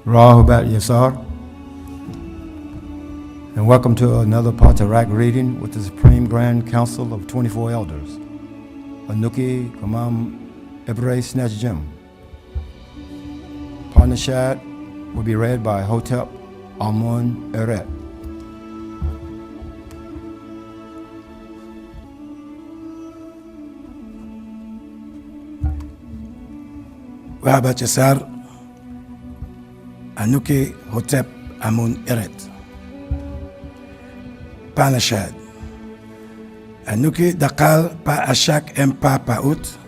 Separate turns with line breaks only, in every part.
Rahubat Yasar, and welcome to another Paa Taraq reading with the Supreme Grand Council of 24 Elders. Anuki Kamam Ebre Snatch Jim. Panashad will be read by Hotep Amun Eret.
Rahubat Yasar, Anuki Hotep Amun Eret. Panashad. Anuki dakal pa ashak pa paut.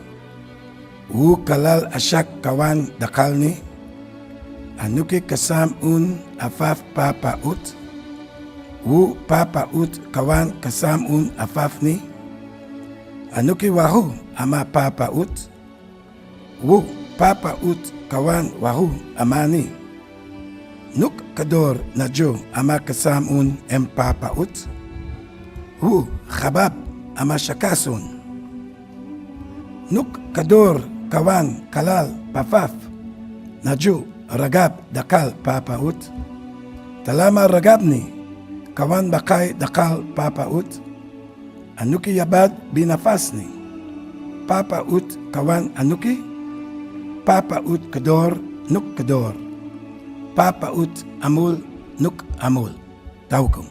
Wu kalal ashak kawan dakal ni. Anuki kasam afaf pa paut. Wu pa paut kawan kasam afaf ni. Anuki wahu ama pa paut. Wu pa paut kawan wahu amani. Nuk kador najo ama kasam pa paut. Hu khabab ama shakasun. Nuk kador kawan kalal pafaf. Naju ragab dakal papaut. Talama ragabni kawan bakay dakal papaut. Anuki yabad binafasni. Papaut kawan anuki. Papaut kador nuk kador. Papaut amul nuk amul. Taukum.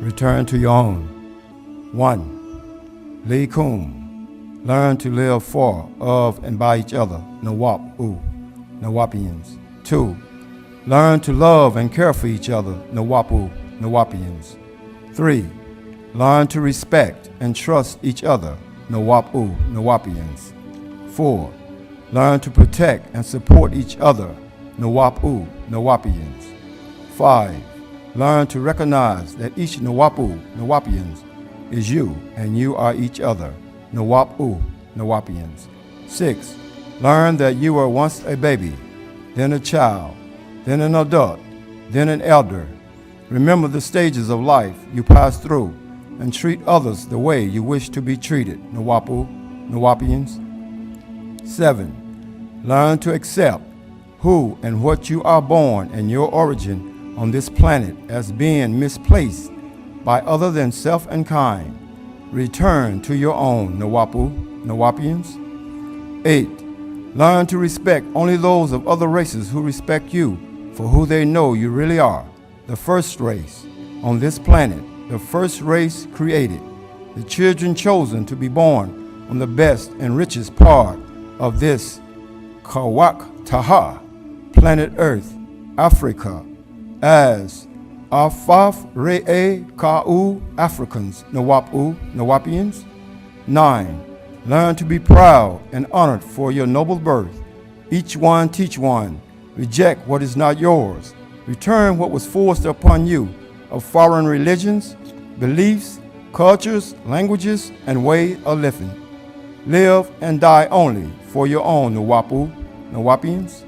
Return to your own. 1. Likum. Learn to live for, of, and by each other. Nawap-u. Nawapians. 2. Learn to love and care for each other. Nawap-u. Nawapians. 3. Learn to respect and trust each other. Nawap-u. Nawapians. 4. Learn to protect and support each other. Nawap-u. Nawapians. 5. Learn to recognize that each Nawapu, Nawapians, is you, and you are each other. Nawapu, Nawapians. 6. Learn that you were once a baby, then a child, then an adult, then an elder. Remember the stages of life you pass through, and treat others the way you wish to be treated. Nawapu, Nawapians. 7. Learn to accept who and what you are born and your origin on this planet as being misplaced by other than self and kind. Return to your own, Nawapu, Nawapians. 8. Learn to respect only those of other races who respect you for who they know you really are. The first race on this planet, the first race created, the children chosen to be born on the best and richest part of this Kawak Taha, planet Earth, Africa, as Afaf Re'e Ka'u Africans, Nawapu, Nawapians. 9. Learn to be proud and honored for your noble birth. Each one teach one. Reject what is not yours. Return what was forced upon you of foreign religions, beliefs, cultures, languages, and way of living. Live and die only for your own, Nawapu, Nawapians.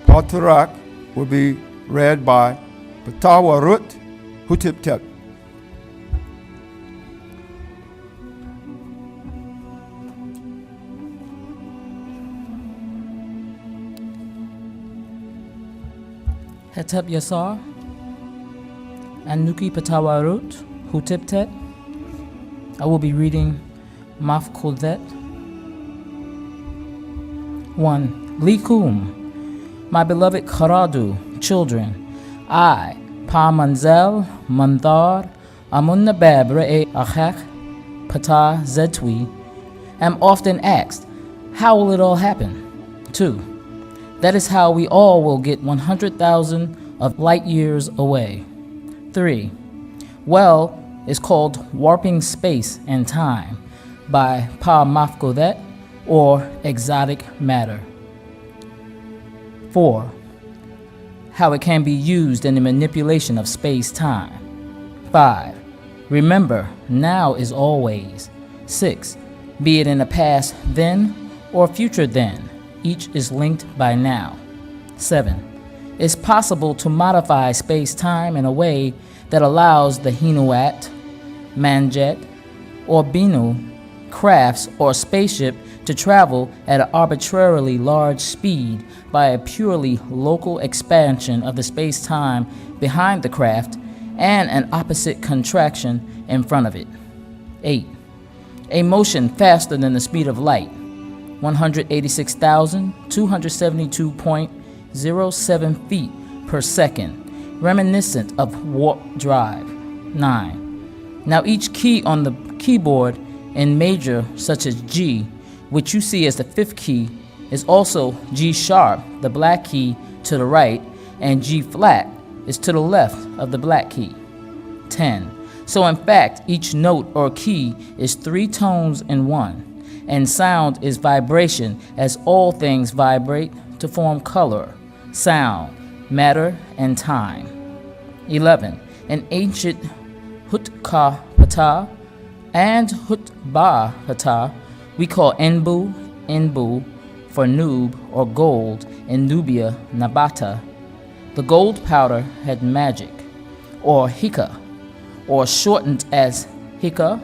Paa Taraq will be read by Patawarut Hutiptep.
Hetep Yasar, Anuki Patawarut Hutiptet. I will be reading Mafkhuzhet. 1. Likum. My beloved Kharadu, children, I, Pa Manzel, Mandar, Amunnabab Re'e Achak, Pata Zetwi, am often asked, how will it all happen? 2. That is how we all will get 100,000 of light years away. 3. Well is called warping space and time by Pa Mafkhuzhet, or exotic matter. 4. How it can be used in the manipulation of space-time. 5. Remember, now is always. 6. Be it in the past then or future then, each is linked by now. 7. It's possible to modify space-time in a way that allows the Hinuat, Manjet, or Binu crafts or spaceship to travel at an arbitrarily large speed by a purely local expansion of the space-time behind the craft and an opposite contraction in front of it. 8. A motion faster than the speed of light, 186,272.07 feet per second, reminiscent of warp drive. 9. Now each key on the keyboard in major, such as G, which you see as the fifth key, is also G sharp, the black key, to the right, and G flat is to the left of the black key. 10. So in fact, each note or key is 3 tones in one, and sound is vibration, as all things vibrate to form color, sound, matter, and time. 11. An ancient Hutkapata and Hutbahata we call Enbu for noob or gold, in Nubia, Nabata. The gold powder had magic, or Hika, or shortened as Hika,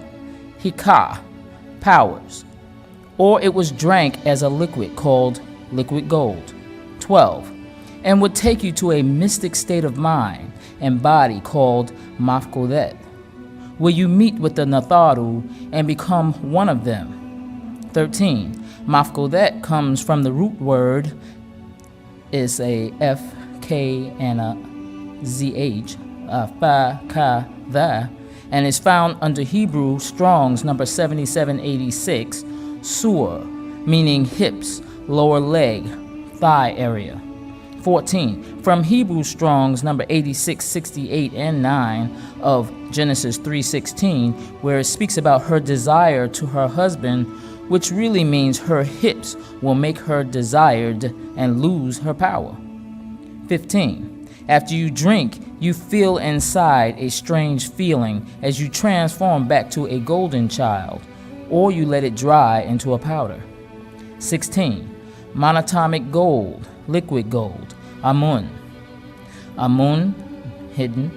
powers, or it was drank as a liquid called liquid gold. 12. And would take you to a mystic state of mind and body called Mafkhuzhet, where you meet with the Natharu and become one of them. 13. Mafkhuzhet comes from the root word, is a F, K, and a ZH, Fa, Ka, Tha, and is found under Hebrew Strong's number 7786, Sur, meaning hips, lower leg, thigh area. 14. From Hebrew Strong's number 8668 and 9 of Genesis 3:16, where it speaks about her desire to her husband, which really means her hips will make her desired and lose her power. 15. After you drink, you feel inside a strange feeling as you transform back to a golden child, or you let it dry into a powder. 16. Monatomic gold, liquid gold, Amun, hidden,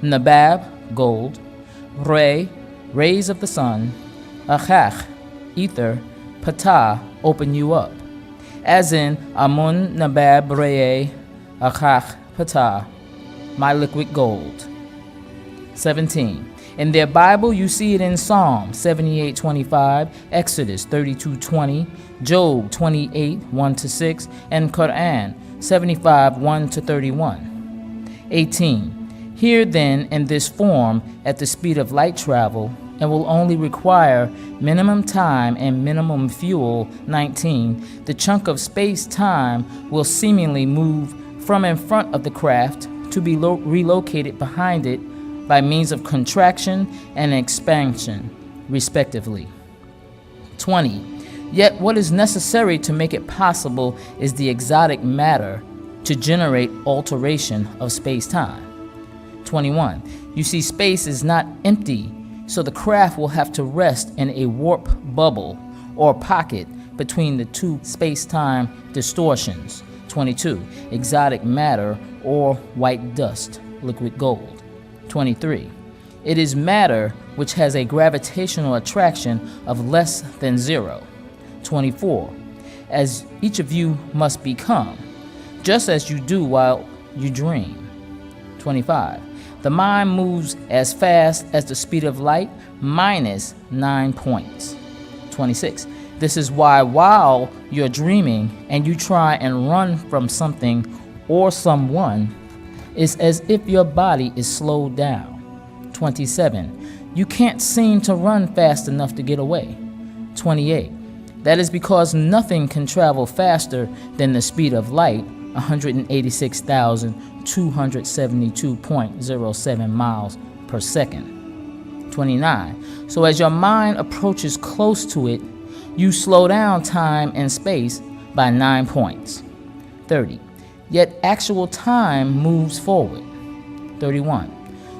Nabab, gold, Re, rays of the sun, Achach, ether, Pata, open you up, as in Amun, Nabab, Re, Achach, Pata, my liquid gold. 17. In their Bible, you see it in Psalm 78:25, Exodus 32:20, Job 28:1-6, and Quran 75:1-31. 18. Here then, in this form, at the speed of light travel, and will only require minimum time and minimum fuel. 19. The chunk of space-time will seemingly move from in front of the craft to be relocated behind it by means of contraction and expansion, respectively. 20. Yet what is necessary to make it possible is the exotic matter to generate alteration of space-time. 21. You see, space is not empty, so the craft will have to rest in a warp bubble or pocket between the two space-time distortions. 22. Exotic matter or white dust, liquid gold. 23. It is matter which has a gravitational attraction of less than 0. 24. As each of you must become, just as you do while you dream. 25. The mind moves as fast as the speed of light minus 9 points. 26. This is why while you're dreaming and you try and run from something or someone, it's as if your body is slowed down. 27. You can't seem to run fast enough to get away. 28. That is because nothing can travel faster than the speed of light, 186,272.07 miles per second. 29. So as your mind approaches close to it, you slow down time and space by 9 points. 30. Yet actual time moves forward. 31.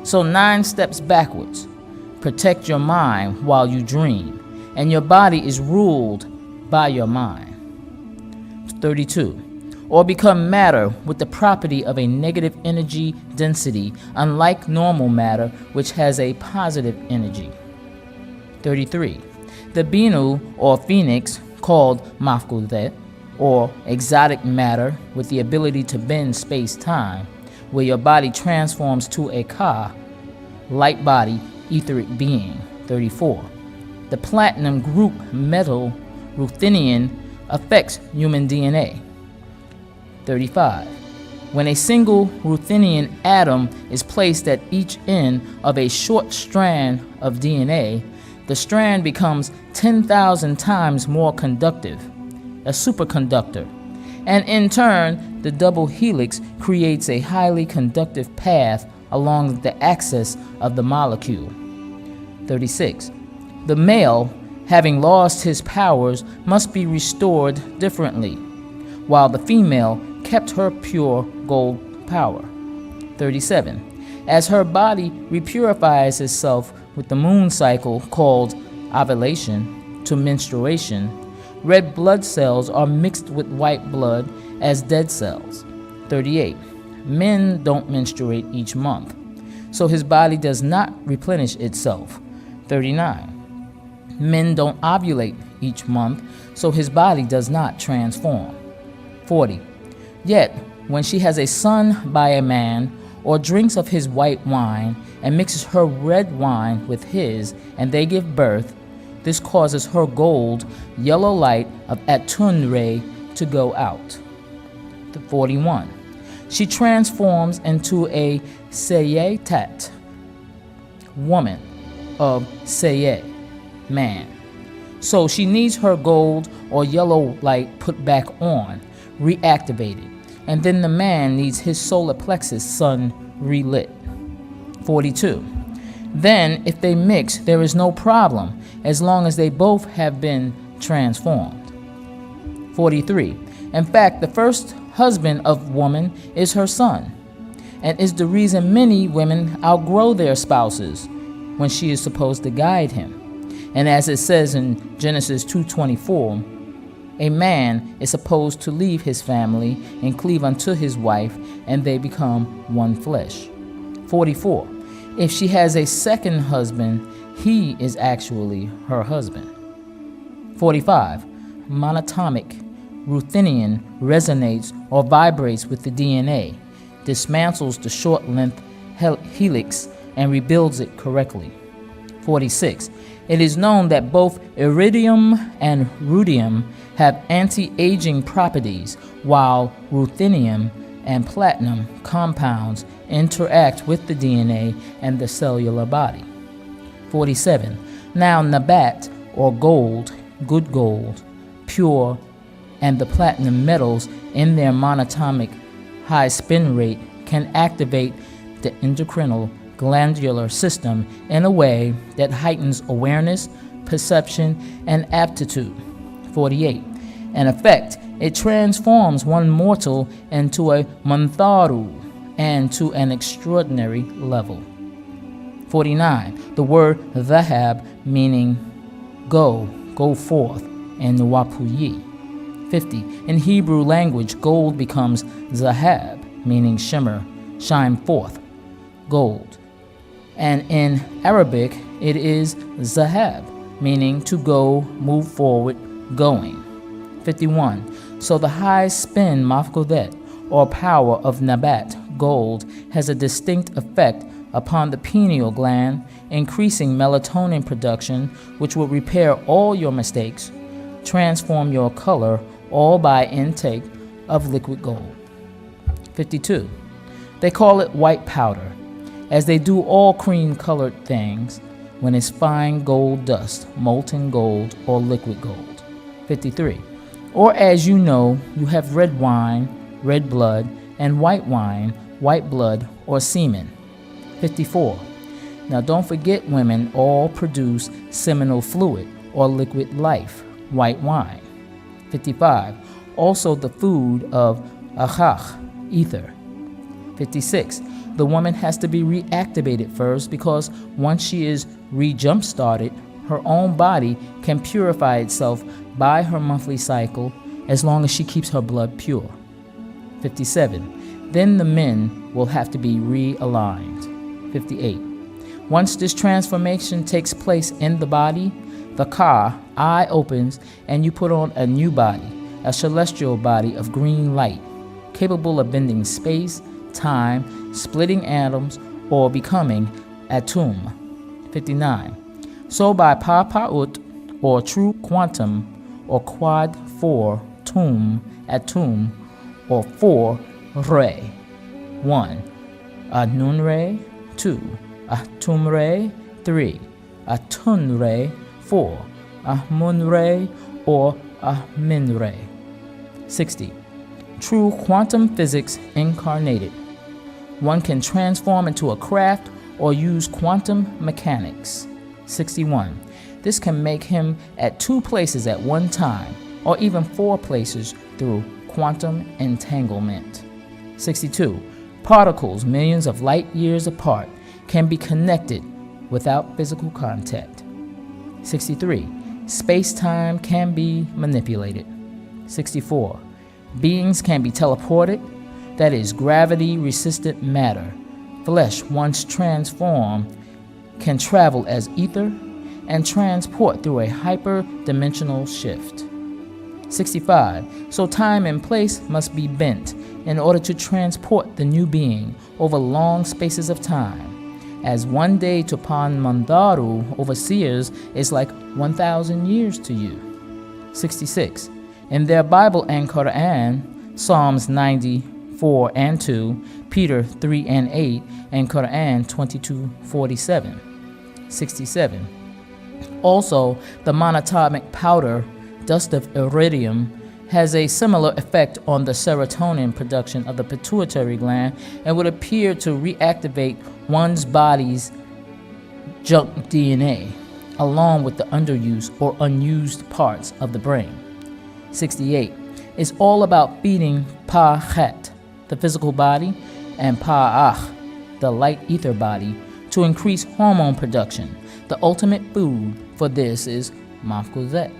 So 9 steps backwards. Protect your mind while you dream, and your body is ruled by your mind. 32. or become matter with the property of a negative energy density, unlike normal matter, which has a positive energy. 33. The binu, or phoenix, called Mafkhuzhet, or exotic matter with the ability to bend space-time, where your body transforms to a ka, light body, etheric being. 34. The platinum group metal Ruthenian affects human DNA. 35. When a single Ruthenian atom is placed at each end of a short strand of DNA, the strand becomes 10,000 times more conductive, a superconductor, and in turn, the double helix creates a highly conductive path along the axis of the molecule. 36. The male, having lost his powers, must be restored differently, while the female kept her pure gold power. 37. As her body repurifies itself with the moon cycle called ovulation to menstruation, red blood cells are mixed with white blood as dead cells. 38. Men don't menstruate each month, so his body does not replenish itself. 39. Men don't ovulate each month, so his body does not transform. 40. Yet, when she has a son by a man, or drinks of his white wine, and mixes her red wine with his, and they give birth, this causes her gold, yellow light of Atun ray to go out. 41. She transforms into a Seyetat, woman, of Seye, man. So she needs her gold or yellow light put back on, reactivated, and then the man needs his solar plexus sun relit. 42. Then, if they mix, there is no problem, as long as they both have been transformed. 43. In fact, the first husband of woman is her son, and is the reason many women outgrow their spouses when she is supposed to guide him. And as it says in Genesis 2:24, a man is supposed to leave his family and cleave unto his wife, and they become one flesh. 44. If she has a second husband, he is actually her husband. 45. Monatomic Ruthenian resonates or vibrates with the DNA, dismantles the short-length helix, and rebuilds it correctly. 46. It is known that both iridium and rudium have anti-aging properties, while ruthenium and platinum compounds interact with the DNA and the cellular body. 47. Now Nabat, or gold, good gold, pure, and the platinum metals in their monatomic high spin rate can activate the endocrinal glandular system in a way that heightens awareness, perception, and aptitude. 48. In effect, it transforms one mortal into a mantharu and to an extraordinary level. 49. The word dhahab, meaning go forth, in Wapuyi. 50. In Hebrew language, gold becomes zahab, meaning shimmer, shine forth, gold. And in Arabic, it is zahab, meaning to go, move forward, going. 51. So the high spin Mafkhuzhet, or power of Nabat, gold, has a distinct effect upon the pineal gland, increasing melatonin production, which will repair all your mistakes, transform your color, all by intake of liquid gold. 52. They call it white powder, as they do all cream-colored things when it's fine gold dust, molten gold, or liquid gold. 53. Or as you know, you have red wine, red blood, and white wine, white blood, or semen. 54. Now don't forget, women all produce seminal fluid, or liquid life, white wine. 55. Also the food of achach, ether. 56. The woman has to be reactivated first, because once she is re-jump-started, her own body can purify itself by her monthly cycle as long as she keeps her blood pure. 57. Then the men will have to be realigned. 58. Once this transformation takes place in the body, the Ka, eye opens, and you put on a new body, a celestial body of green light, capable of bending space, time, splitting atoms, or becoming atum. 59. So by Pa Pa'ut, or true quantum, or quad 4, tum, atum, or 4, re. 1. A nun re, 2. A tum re, 3. A tun re, 4. A mun re, or a min re. 60. True quantum physics incarnated. One can transform into a craft or use quantum mechanics. 61. This can make him at 2 places at one time, or even 4 places through quantum entanglement. 62. Particles millions of light years apart can be connected without physical contact. 63. Space-time can be manipulated. 64. Beings can be teleported, that is, gravity-resistant matter. Flesh, once transformed, can travel as ether and transport through a hyper-dimensional shift. 65. So time and place must be bent in order to transport the new being over long spaces of time, as one day to Pan Mandaru overseers is like 1,000 years to you. 66. In their Bible and Quran, Psalms 94 and 2, Peter 3 and 8, and Quran 22:47. 67. Also, the monatomic powder, dust of iridium, has a similar effect on the serotonin production of the pituitary gland and would appear to reactivate one's body's junk DNA, along with the underused or unused parts of the brain. 68. It's all about feeding Pa Chet, the physical body, and Pa Ach, the light ether body, to increase hormone production. The ultimate food for this is Mafkhuzhet.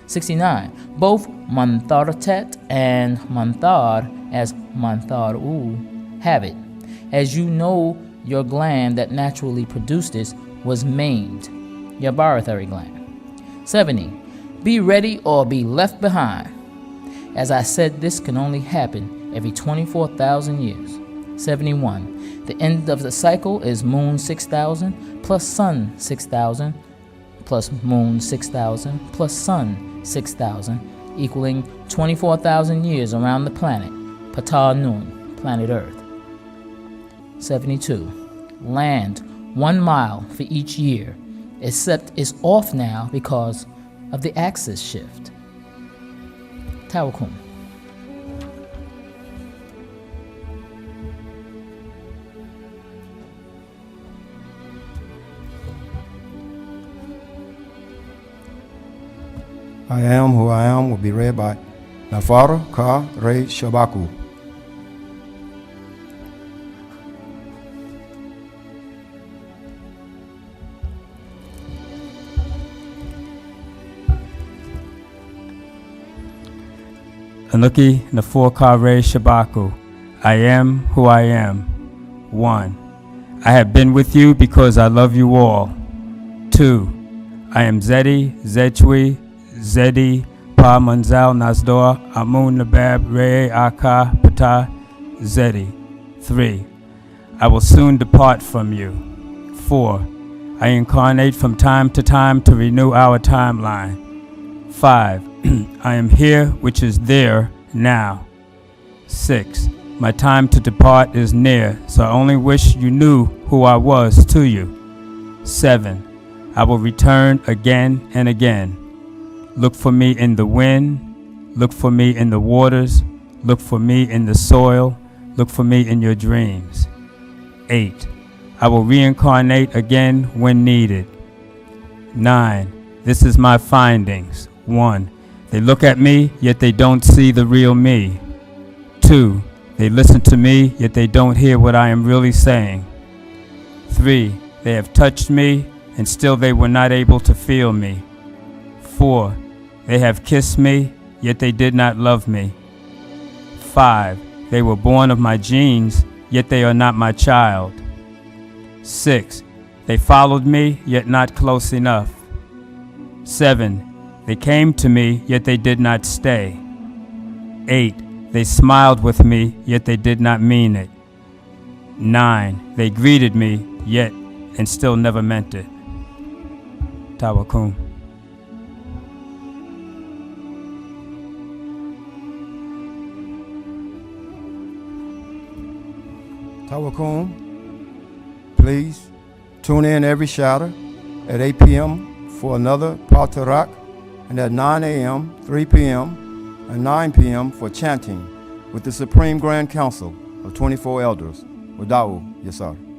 69. Both Manthartet and Manthar, as Mantharu, have it. As you know, your gland that naturally produced this was maimed, your barotheric gland. 70. Be ready or be left behind. As I said, this can only happen every 24,000 years. 71. The end of the cycle is moon 6,000 plus sun 6,000 plus moon 6,000 plus sun 6,000, equaling 24,000 years around the planet, Pata Nun, planet Earth. 72. Land 1 mile for each year, except it's off now because of the axis shift. Tawakum.
I am who I am will be read by Nafara Ka Re Shabaku.
Anuki Nafur Ka Re Shabaku. I am who I am. 1. I have been with you because I love you all. 2. I am Zedi, Zechui, Zedi, Pa Manzal Nasdor, Amun Nabab, Re Aka, Pata, Zedi. 3. I will soon depart from you. 4. I incarnate from time to time to renew our timeline. 5. I am here, which is there, now. 6. My time to depart is near, so I only wish you knew who I was to you. 7. I will return again and again. Look for me in the wind, look for me in the waters, look for me in the soil, look for me in your dreams. 8. I will reincarnate again when needed. 9. This is my findings. 1. They look at me, yet they don't see the real me. 2. They listen to me, yet they don't hear what I am really saying. 3. They have touched me, and still they were not able to feel me. 4. They have kissed me, yet they did not love me. 5. They were born of my genes, yet they are not my child. 6. They followed me, yet not close enough. 7. They came to me, yet they did not stay. 8. They smiled with me, yet they did not mean it. 9. They greeted me, yet and still never meant it. Tawakum.
Tawakum. Please tune in every Shatter at 8 p.m. for another Paa Taraq, and at 9 a.m., 3 p.m., and 9 p.m. for chanting with the Supreme Grand Council of 24 Elders, Wada'u Yasar.